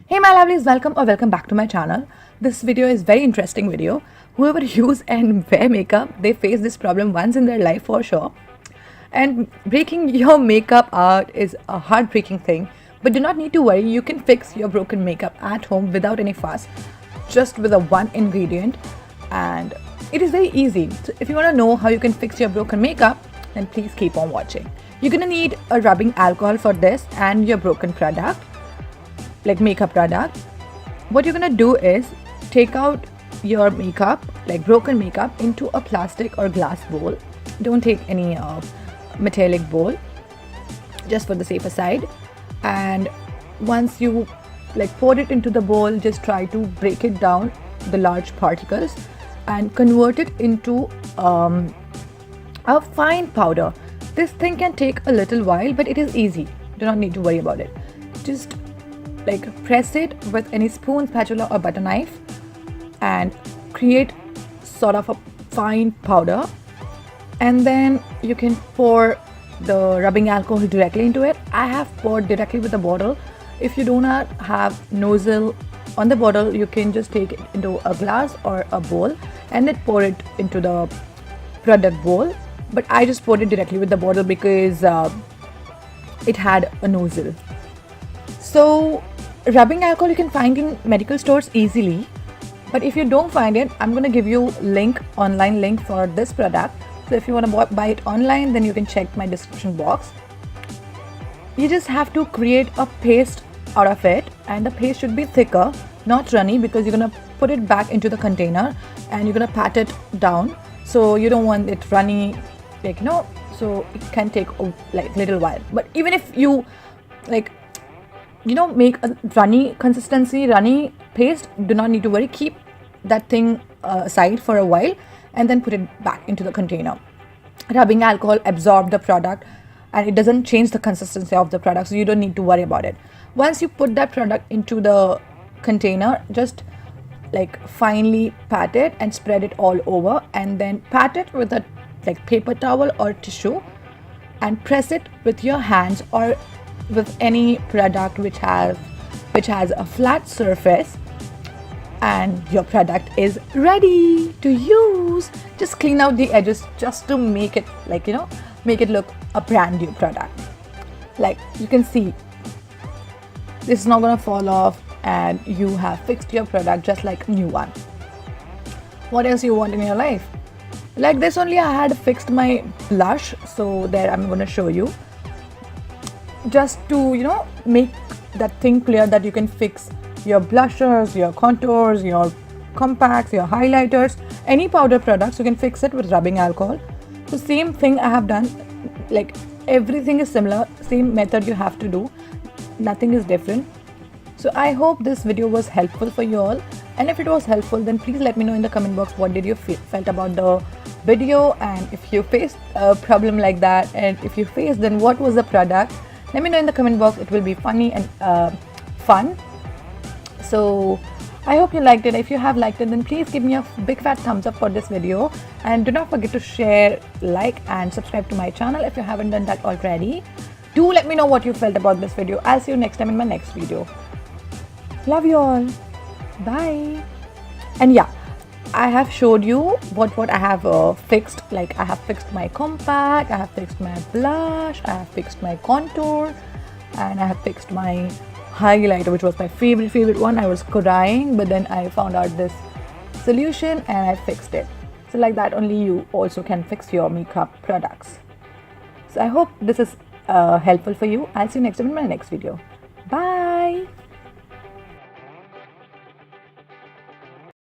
Hey my lovelies, welcome back to my channel. This video is very interesting video. Whoever use and wear makeup, they face this problem once in their life for sure. And breaking your makeup out is a heartbreaking thing. But do not need to worry, you can fix your broken makeup at home without any fuss, just with a one ingredient. And it is very easy. So if you want to know how you can fix your broken makeup, then please keep on watching. You're gonna need a rubbing alcohol for this and your broken product, like makeup product. What you're gonna do is take out your makeup, like broken makeup, into a plastic or glass bowl. Don't take any metallic bowl, just for the safer side. And once you pour it into the bowl, just try to break it down, the large particles, and convert it into a fine powder. This thing can take a little while, but it is easy. Do not need to worry about it. Just press it with any spoon, spatula or butter knife and create sort of a fine powder, and then you can pour the rubbing alcohol directly into it. I have poured directly with the bottle. If you do not have nozzle on the bottle, you can just take it into a glass or a bowl and then pour it into the product bowl. But I just poured it directly with the bottle because it had a nozzle. So rubbing alcohol you can find in medical stores easily, but if you don't find it, I'm gonna give you online link for this product. So if you want to buy it online, then you can check my description box. You just have to create a paste out of it, and the paste should be thicker, not runny, because you're gonna put it back into the container and you're gonna pat it down. So you don't want it runny, so it can take a little while. But even if you make a runny consistency, runny paste, do not need to worry. Keep that thing aside for a while and then put it back into the container. Rubbing alcohol absorbs the product and it doesn't change the consistency of the product, so you don't need to worry about it. Once you put that product into the container, just finely pat it and spread it all over, and then pat it with a paper towel or tissue and press it with your hands or with any product which has a flat surface, and your product is ready to use. Just clean out the edges just to make it make it look a brand new product. You can see this is not gonna fall off and you have fixed your product just like a new one. What else you want in your life? Like this only I had fixed my blush, so there I'm gonna show you, just to make that thing clear that you can fix your blushers, your contours, your compacts, your highlighters, any powder products. You can fix it with rubbing alcohol. So same thing I have done, everything is similar, same method you have to do, nothing is different. So I hope this video was helpful for you all, and if it was helpful, then please let me know in the comment box what did you felt about the video, and if you faced a problem like that, and if you faced, then what was the product. Let me know in the comment box. It will be funny and fun. So I hope you liked it. If you have liked it, then please give me a big fat thumbs up for this video, and do not forget to share, like and subscribe to my channel if you haven't done that already. Do let me know what you felt about this video. I'll see you next time in my next video. Love you all. Bye. And yeah, I have showed you what I have fixed. I have fixed my compact, I have fixed my blush, I have fixed my contour, and I have fixed my highlighter, which was my favorite one. I was crying, but then I found out this solution and I fixed it. So like that only you also can fix your makeup products. So I hope this is helpful for you. I'll see you next time in my next video. Bye.